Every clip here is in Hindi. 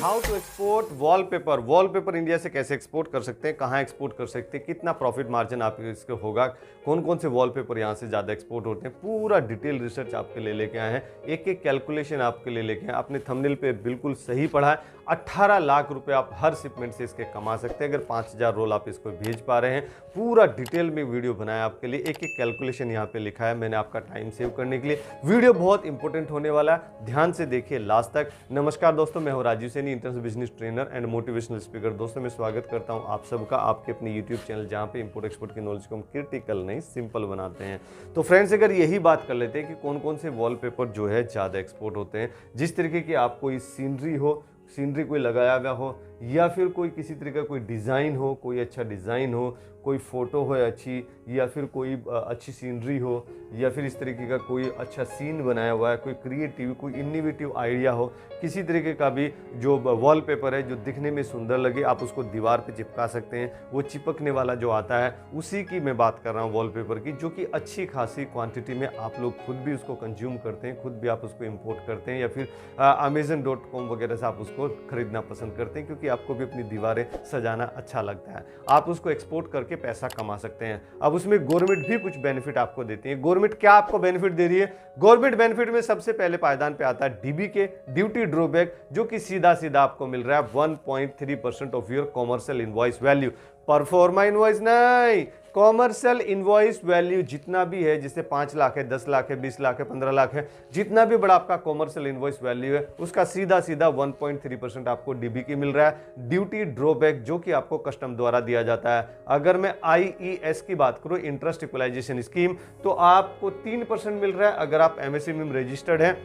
How to export wallpaper. Wallpaper India से कैसे एक्सपोर्ट कर सकते हैं, कहाँ एक्सपोर्ट कर सकते हैं, कितना प्रॉफिट मार्जिन आप इसके होगा, कौन कौन से वॉलपेपर यहाँ से ज़्यादा एक्सपोर्ट होते हैं, पूरा डिटेल रिसर्च आपके लिए लेके आए हैं। एक एक कैलकुलेशन आपके लिए लेके आए। आपने थंबनेल पे बिल्कुल सही पढ़ा है। 18 लाख रुपए आप हर शिपमेंट से इसके कमा सकते हैं अगर 5000 रोल आप इसको भेज पा रहे हैं। पूरा डिटेल में वीडियो बनाया आपके लिए, एक एक कैलकुलेशन यहाँ पे लिखा है मैंने आपका टाइम सेव करने के लिए। वीडियो बहुत इंपॉर्टेंट होने वाला है, ध्यान से देखिए लास्ट तक। नमस्कार दोस्तों, मैं हूँ Rajeev Saini, international business trainer and motivational speaker. दोस्तों मैं स्वागत करता हूँ आप सबका आपके अपने यूट्यूब चैनल, जहाँ पे इंपोर्ट एक्सपोर्ट की नॉलेज को हम क्रिटिकल नहीं सिंपल बनाते हैं। तो फ्रेंड्स, अगर यही बात कर लेते हैं कि कौन कौन से वॉलपेपर जो है ज़्यादा एक्सपोर्ट होते हैं, जिस तरीके की आपको इस सीनरी हो, सीनरी कोई लगाया हुआ हो, या फिर कोई किसी तरीके का कोई डिज़ाइन हो, कोई अच्छा डिज़ाइन हो, कोई फ़ोटो हो अच्छी, या फिर कोई अच्छी सीनरी हो, या फिर इस तरीके का कोई अच्छा सीन बनाया हुआ है, कोई क्रिएटिव कोई इनोवेटिव आइडिया हो, किसी तरीके का भी जो वॉलपेपर है जो दिखने में सुंदर लगे, आप उसको दीवार पे चिपका सकते हैं। वो चिपकने वाला जो आता है उसी की मैं बात कर रहा हूँ वॉलपेपर की, जो कि अच्छी खासी क्वांटिटी में आप लोग खुद भी उसको कंज्यूम करते हैं, खुद भी आप उसको इम्पोर्ट करते हैं, या फिर Amazon.com वगैरह से आप उसको खरीदना पसंद करते हैं, क्योंकि आपको भी अपनी दीवारें सजाना अच्छा लगता है। आप उसको एक्सपोर्ट करके पैसा कमा सकते हैं। अब उसमें गवर्नमेंट भी कुछ बेनिफिट आपको देती है। गवर्नमेंट क्या आपको बेनिफिट दे रही है? गवर्नमेंट बेनिफिट में सबसे पहले पायदान पे आता है डीबी के ड्यूटी ड्रॉबैक, जो कि सीधा सीधा आपको मिल रहा है 1.3% of your commercial invoice value. Proforma invoice नहीं, कॉमर्शियल इनवॉइस वैल्यू जितना भी है, जिससे 5 लाख है, 10 लाख है, 20 लाख है, 15 लाख है, जितना भी बड़ा आपका कॉमर्शियल इनवॉइस वैल्यू है, उसका सीधा सीधा 1.3% आपको डीबी की मिल रहा है। ड्यूटी ड्रॉबैक जो कि आपको कस्टम द्वारा दिया जाता है। अगर मैं IES की बात करूं, इंटरेस्ट इक्वलाइजेशन स्कीम, तो आपको 3% मिल रहा है अगर आप MSME में रजिस्टर्ड हैं।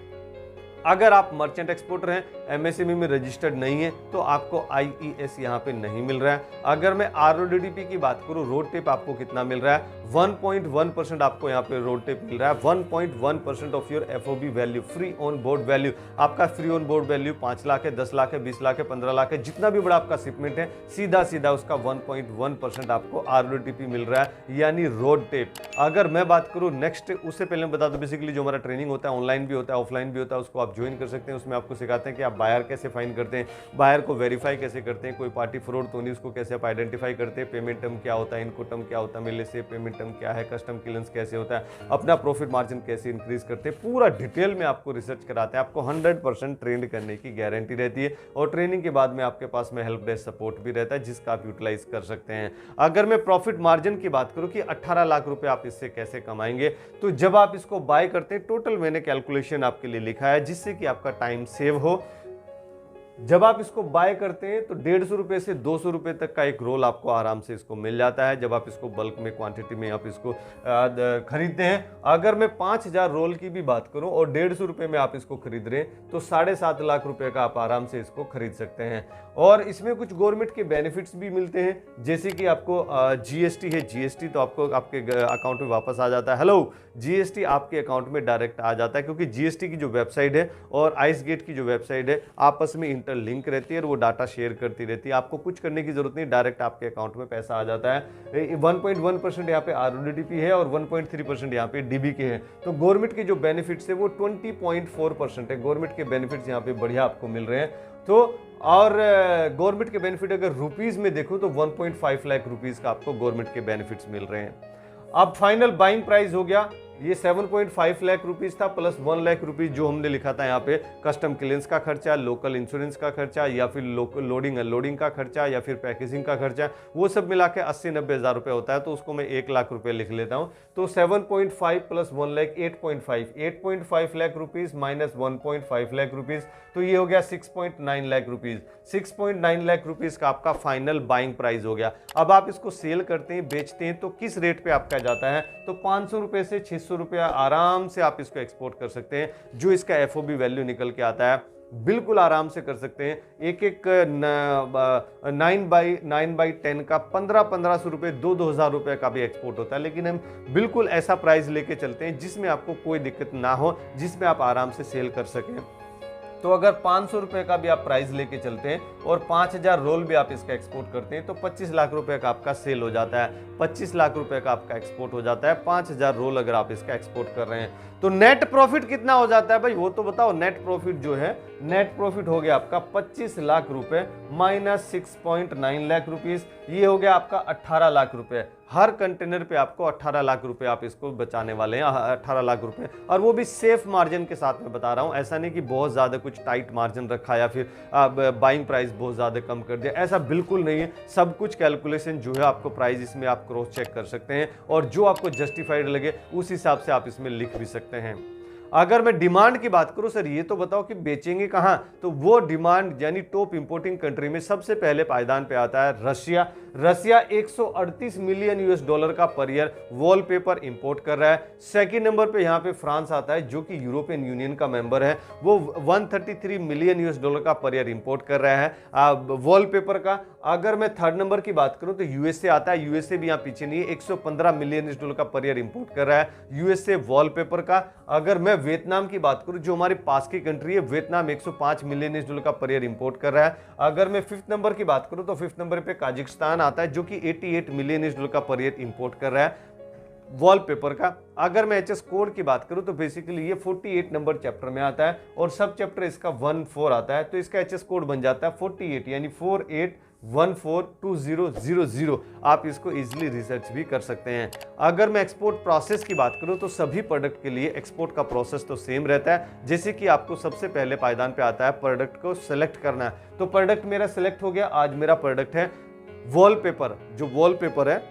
अगर आप मर्चेंट एक्सपोर्टर हैं, MSME में रजिस्टर्ड नहीं है, तो आपको IES यहाँ पे नहीं मिल रहा है। अगर मैं RODTP की बात करूँ, रोड टेप आपको कितना मिल रहा है? 1.1% आपको यहाँ पे रोड टेप मिल रहा है। 1.1% of your FOB value, free on board value. आपका free on board value 5 lakh है, 10 लाख है, 20 लाख है, 15 लाख है, जितना भी बड़ा आपका शिपमेंट है, सीधा सीधा उसका 1.1% आपको RODTP मिल रहा है, यानी रोड टेप। अगर मैं बात करूँ नेक्स्ट, उससे पहले मैं बता दूं, बेसिकली जो हमारा ट्रेनिंग होता है, ऑनलाइन भी होता है, ऑफलाइन भी होता है, उसको आप ज्वाइन कर सकते हैं। उसमें आपको सिखाते हैं कि आप बायर कैसे फाइंड करते हैं, बायर को वेरीफाई कैसे करते हैं, कोई पार्टी फ्रॉड तो नहीं, उसको कैसे आप आइडेंटिफाई करते हैं, पेमेंट टर्म क्या होता है, इनको टर्म क्या होता है, मिले से पेमेंट टर्म क्या है, कस्टम क्लियरेंस कैसे होता है, अपना प्रॉफिट मार्जिन कैसे इंक्रीज करते हैं, पूरा डिटेल में आपको रिसर्च कराते हैं। आपको 100% ट्रेंड करने की गारंटी रहती है, और ट्रेनिंग के बाद में आपके पास में हेल्प डेस्क सपोर्ट भी रहता है, जिसका आप यूटिलाइज कर सकते हैं। अगर मैं प्रॉफिट मार्जिन की बात करूं कि 18 लाख रुपए आप इससे कैसे कमाएंगे, तो जब आप इसको बाय करते हैं, टोटल मैंने कैलकुलेशन आपके लिए लिखा है, जिससे कि आपका टाइम सेव हो। जब आप इसको बाय करते हैं तो 150 रुपए से 200 रुपए तक का एक रोल आपको आराम से इसको मिल जाता है, जब आप इसको बल्क में क्वांटिटी में आप इसको खरीदते हैं। अगर मैं 5000 रोल की भी बात करूं और 150 रुपए में आप इसको खरीद रहे हैं, तो 7.5 लाख रुपए का आप आराम से इसको खरीद सकते हैं। और इसमें कुछ गवर्नमेंट के बेनिफिट्स भी मिलते हैं, जैसे कि आपको GST है, GST तो आपको आपके अकाउंट में वापस आ जाता है। हेलो, GST आपके अकाउंट में डायरेक्ट आ जाता है, क्योंकि GST की जो वेबसाइट है और आइसगेट की जो वेबसाइट है आपस में इंटरलिंक रहती है, और वो डाटा शेयर करती रहती है। आपको कुछ करने की जरूरत नहीं, डायरेक्ट आपके अकाउंट में पैसा आ जाता है। 1.1% यहाँ पे RODTP है और 1.3% यहाँ पे DB के है। तो गवर्नमेंट के जो बेनिफिट्स है वो 20.4% है। गवर्नमेंट के बेनिफिट्स यहाँ पे बढ़िया आपको मिल रहे हैं। तो और गवर्नमेंट के बेनिफिट अगर रुपीज में देखो तो 1.5 लाख रुपीज का आपको गवर्नमेंट के बेनिफिट्स मिल रहे हैं। अब फाइनल बाइंग प्राइस हो गया, ये 7.5 लाख रुपीज था, प्लस 1 लाख रुपीज जो हमने लिखा था यहाँ पे, कस्टम क्लियरेंस का खर्चा, लोकल इंश्योरेंस का खर्चा, या फिर लोडिंग अनलोडिंग का खर्चा, या फिर पैकेजिंग का खर्चा, वो सब मिला के 80-90 हज़ार रुपये होता है। तो उसको मैं 1 लाख रुपये लिख लेता हूँ। तो 7.5 plus 1 lakh 8.5 lakh rupees minus 1.5 lakh rupees, तो ये हो गया 6.9 लाख रुपीज। 6.9 लाख रुपीज का आपका फाइनल बाइंग प्राइस हो गया। अब आप इसको सेल करते हैं, बेचते हैं, तो किस रेट पे आपका जाता है? तो 500 रुपए से 600 रुपया आराम से आप इसको एक्सपोर्ट कर सकते हैं, जो इसका FOB वैल्यू निकल के आता है। बिल्कुल आराम से कर सकते हैं। एक 9x10 का 1500 रुपये, 2,000 रुपये का भी एक्सपोर्ट होता है। लेकिन हम बिल्कुल ऐसा प्राइस लेके चलते हैं जिसमें आपको कोई दिक्कत ना हो, जिसमें आप आराम से सेल कर सकें। तो अगर 500 रुपए का भी आप प्राइस लेके चलते हैं और 5000 रोल भी आप इसका एक्सपोर्ट करते हैं, तो 25 लाख रुपए का आपका सेल हो जाता है। 25 लाख रुपए का आपका एक्सपोर्ट हो जाता है। 5000 रोल अगर आप इसका एक्सपोर्ट कर रहे हैं, तो नेट प्रॉफिट कितना हो जाता है भाई, वो तो बताओ। नेट प्रॉफिट जो है, नेट प्रॉफिट हो गया आपका 25 लाख रुपए माइनस 6.9 लाख रुपीस, ये हो गया आपका 18 लाख रुपए। हर कंटेनर पे आपको 18 लाख रुपए आप इसको बचाने वाले हैं, 18 लाख रुपए, और वो भी सेफ मार्जिन के साथ में बता रहा हूं। ऐसा नहीं कि बहुत ज्यादा कुछ टाइट मार्जिन रखा या फिर बाइंग प्राइस बहुत ज्यादा कम कर दिया, ऐसा बिल्कुल नहीं है। सब कुछ कैलकुलेशन जो है आपको प्राइस इसमें आप क्रॉस चेक कर सकते हैं और जो आपको जस्टिफाइड लगे उस हिसाब से आप इसमें लिख भी सकते हैं। अगर मैं डिमांड की बात करूं, सर ये तो बताओ कि बेचेंगे कहां, तो वो डिमांड यानी टॉप इंपोर्टिंग कंट्री में सबसे पहले पायदान पे आता है Russia. Russia 138 million US dollar का पर ईयर वॉलपेपर इंपोर्ट कर रहा है। सेकंड नंबर पे यहां पे फ्रांस आता है जो कि यूरोपियन यूनियन का मेंबर है, वो 133 मिलियन यूएस डॉलर का पर ईयर इंपोर्ट कर रहा है वॉलपेपर का। अगर मैं थर्ड नंबर की बात करूं तो यूएसए आता है, यूएसए भी यहां पीछे नहीं है, 115 मिलियन यूएस डॉलर का पर ईयर इंपोर्ट कर रहा है यूएसए वॉलपेपर का। अगर मैं वियतनाम की बात करूं जो हमारी पास की कंट्री है, वियतनाम 105 मिलियन यूएस डॉलर का पर ईयर इंपोर्ट कर रहा है। अगर मैं फिफ्थ नंबर की बात करूं तो फिफ्थ नंबर पे काजाकिस्तान आता है जो कि 88 मिलियन यूएस डॉलर का पर ईयर इंपोर्ट कर रहा है वॉलपेपर का। अगर मैं एचएस कोड की बात करूं तो बेसिकली ये 48 नंबर चैप्टर में आता है और सब चैप्टर इसका 14 आता है, तो इसका एचएस कोड बन जाता है 48 यानी 48142000। आप इसको इजीली रिसर्च भी कर सकते हैं। अगर मैं एक्सपोर्ट प्रोसेस की बात करूं तो सभी प्रोडक्ट के लिए एक्सपोर्ट का प्रोसेस तो सेम रहता है, जैसे कि आपको सबसे पहले पायदान पे आता है प्रोडक्ट को सिलेक्ट करना है। तो प्रोडक्ट मेरा सिलेक्ट हो गया, आज मेरा प्रोडक्ट है वॉलपेपर। जो वॉलपेपर है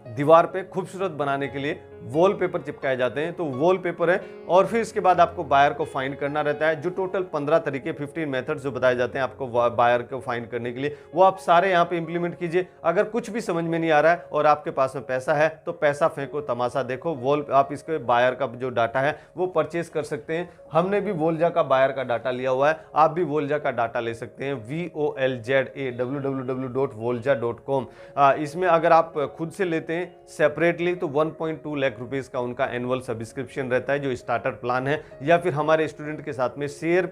दीवार पे खूबसूरत बनाने के लिए वॉलपेपर चिपकाए जाते हैं, तो वॉलपेपर है। और फिर इसके बाद आपको बायर को फाइंड करना रहता है, जो टोटल 15 तरीके 15 मेथड्स जो बताए जाते हैं आपको बायर को फाइंड करने के लिए, वो आप सारे यहाँ पे इंप्लीमेंट कीजिए। अगर कुछ भी समझ में नहीं आ रहा है और आपके पास में पैसा है तो पैसा फेंको, तमाशा देखो। आप इसके बायर का जो डाटा है वो परचेज कर सकते हैं। हमने भी वोल्जा का बायर का डाटा लिया हुआ है, आप भी वोल्जा का डाटा ले सकते हैं, VOLZA www.volja.com। इसमें अगर आप खुद से लेते हैं सेपरेटली तो 1.2 लाख रुपीस का उनका एनुअल सब्सक्रिप्शन रहता है जो स्टार्टर प्लान है, या फिर हमारे स्टूडेंट के साथ में शेयर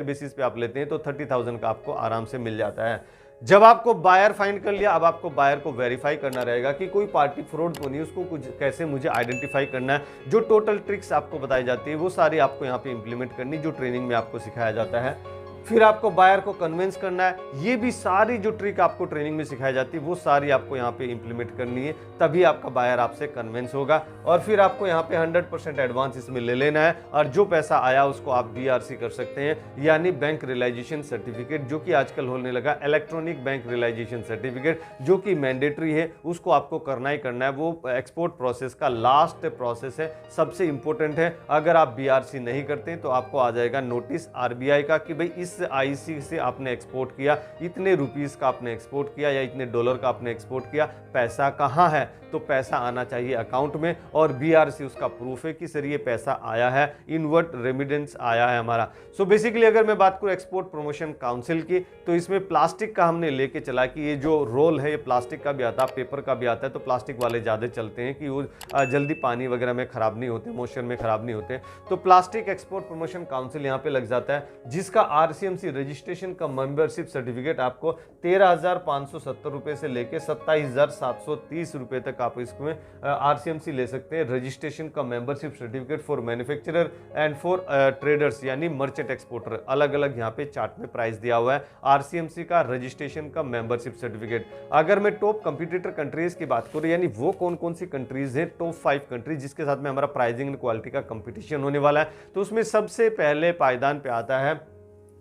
बेसिस पे आप लेते हैं तो 30,000 का आपको आराम से मिल जाता है। जब आपको बायर फाइंड कर लिया, अब आपको बायर को वेरीफाई करना रहेगा कि कोई पार्टी फ्रॉड तो नहीं, उसको कुछ कैसे मुझे आइडेंटिफाई करना है। जो टोटल ट्रिक्स आपको बताई जाती है वो सारी आपको यहाँ पे इंप्लीमेंट करनी, जो ट्रेनिंग में आपको सिखाया जाता है। फिर आपको बायर को कन्विंस करना है, ये भी सारी जो ट्रिक आपको ट्रेनिंग में सिखाई जाती है वो सारी आपको यहाँ पे इंप्लीमेंट करनी है, तभी आपका बायर आपसे कन्विंस होगा। और फिर आपको यहाँ पे 100% एडवांस इसमें ले लेना है, और जो पैसा आया उसको आप BRC कर सकते हैं, यानी बैंक रियलाइजेशन सर्टिफिकेट, जो कि आजकल होने लगा इलेक्ट्रॉनिक बैंक रियलाइजेशन सर्टिफिकेट, जो कि मैंडेटरी है, उसको आपको करना ही करना है। वो एक्सपोर्ट प्रोसेस का लास्ट प्रोसेस है, सबसे इंपॉर्टेंट है। अगर आप BRC नहीं करते तो आपको आ जाएगा नोटिस RBI का कि भाई इस IC से आपने एक्सपोर्ट किया, इतने रुपीस का आपने एक्सपोर्ट किया या इतने डॉलर का आपने एक्सपोर्ट किया, पैसा कहाँ है? तो पैसा आना चाहिए अकाउंट में, और BRC उसका प्रूफ है कि सर ये पैसा आया है, इनवर्ट रेमिडेंस आया है हमारा। सो बेसिकली अगर मैं बात करूं एक्सपोर्ट प्रमोशन काउंसिल की, तो इसमें प्लास्टिक का हमने लेके चला कि ये जो रोल है ये प्लास्टिक का भी आता है, पेपर का भी आता है, तो प्लास्टिक वाले ज़्यादा चलते हैं कि वो जल्दी पानी वगैरह में खराब नहीं होते, मोशन में खराब नहीं होते। तो प्लास्टिक एक्सपोर्ट प्रमोशन काउंसिल यहाँ पे लग जाता है, जिसका RCMC रजिस्ट्रेशन का मेंबरशिप सर्टिफिकेट आपको 13,570 रुपये से लेके 27,730 रुपये तक आप इसमें RCMC ले सकते हैं। रजिस्ट्रेशन का membership certificate for manufacturer and for traders यानी मर्चेंट एक्सपोर्टर, अलग अलग यहाँ पे चार्ट में प्राइस दिया हुआ है। RCMC का रजिस्ट्रेशन का मेंबरशिप सर्टिफिकेट। अगर मैं टॉप कंपटीटर कंट्रीज की बात करूँ, यानी वो कौन कौन सी कंट्रीज है, टॉप 5 कंट्रीज जिसके साथ में हमारा प्राइसिंग एंड क्वालिटी का कंपटीशन होने वाला है, तो उसमें सबसे पहले पायदान पे आता है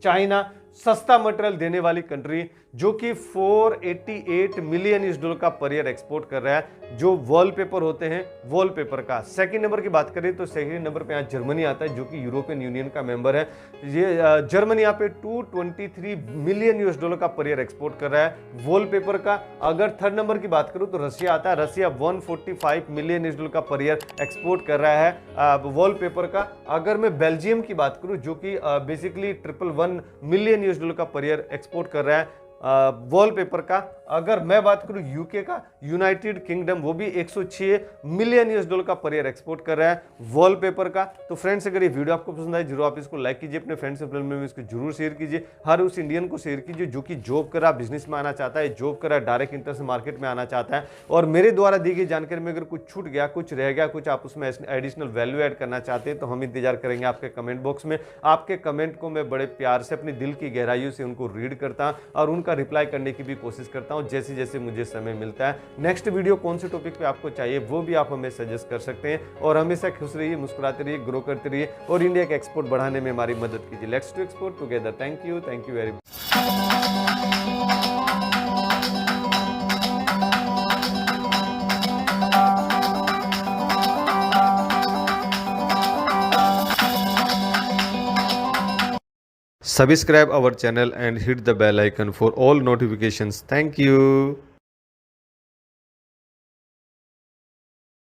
चाइना, सस्ता मटेरियल देने वाली कंट्री, जो कि 488 मिलियन $US का पर ईयर एक्सपोर्ट कर रहा है, जो वॉलपेपर होते हैं वॉलपेपर का। सेकंड नंबर की बात करें तो सेकंड नंबर पे यहाँ जर्मनी आता है, जो कि यूरोपियन यूनियन का मेंबर है। ये जर्मनी यहाँ पे 223 मिलियन $US का पर ईयर एक्सपोर्ट कर रहा है वॉलपेपर का। अगर थर्ड नंबर की बात करूँ तो रशिया आता है, रशिया 145 मिलियन $US का पर ईयर एक्सपोर्ट कर रहा है वॉलपेपर का। अगर मैं बेल्जियम की बात करूँ, जो कि बेसिकली 111 मिलियन $US का पर ईयर एक्सपोर्ट कर रहा है वॉलपेपर का। अगर मैं बात करूं यूके का, यूनाइटेड किंगडम, वो भी 106 मिलियन US डॉलर का पर ईयर एक्सपोर्ट कर रहा है वॉलपेपर का। तो फ्रेंड्स अगर ये वीडियो आपको पसंद आए जरूर आप इसको लाइक कीजिए, अपने फ्रेंड्स एंड फैमिली में इसको जरूर शेयर कीजिए। हर उस इंडियन को शेयर कीजिए जो कि जॉब कर रहा, बिजनेस में आना चाहता है, जॉब कर रहा, डायरेक्ट इंटरनेशनल मार्केट में आना चाहता है। और मेरे द्वारा दी गई जानकारी में अगर कुछ छूट गया, कुछ रह गया, कुछ आप उसमें एडिशनल वैल्यू ऐड करना चाहते हैं तो हम इंतजार करेंगे आपके कमेंट बॉक्स में। आपके कमेंट को मैं बड़े प्यार से अपनी दिल की गहराइयों से उनको रीड करता हूं और उनका रिप्लाई करने की भी कोशिश करता हूं जैसे जैसे मुझे समय मिलता है। नेक्स्ट वीडियो कौन से टॉपिक पे आपको चाहिए वो भी आप हमें सजेस्ट कर सकते हैं। और हमेशा खुश रहिए, मुस्कुराते रहिए, ग्रो करते रहिए और इंडिया के एक्सपोर्ट बढ़ाने में हमारी मदद कीजिए। Let's to export together. Thank you very much. Subscribe our channel and hit the bell icon for all notifications. Thank you.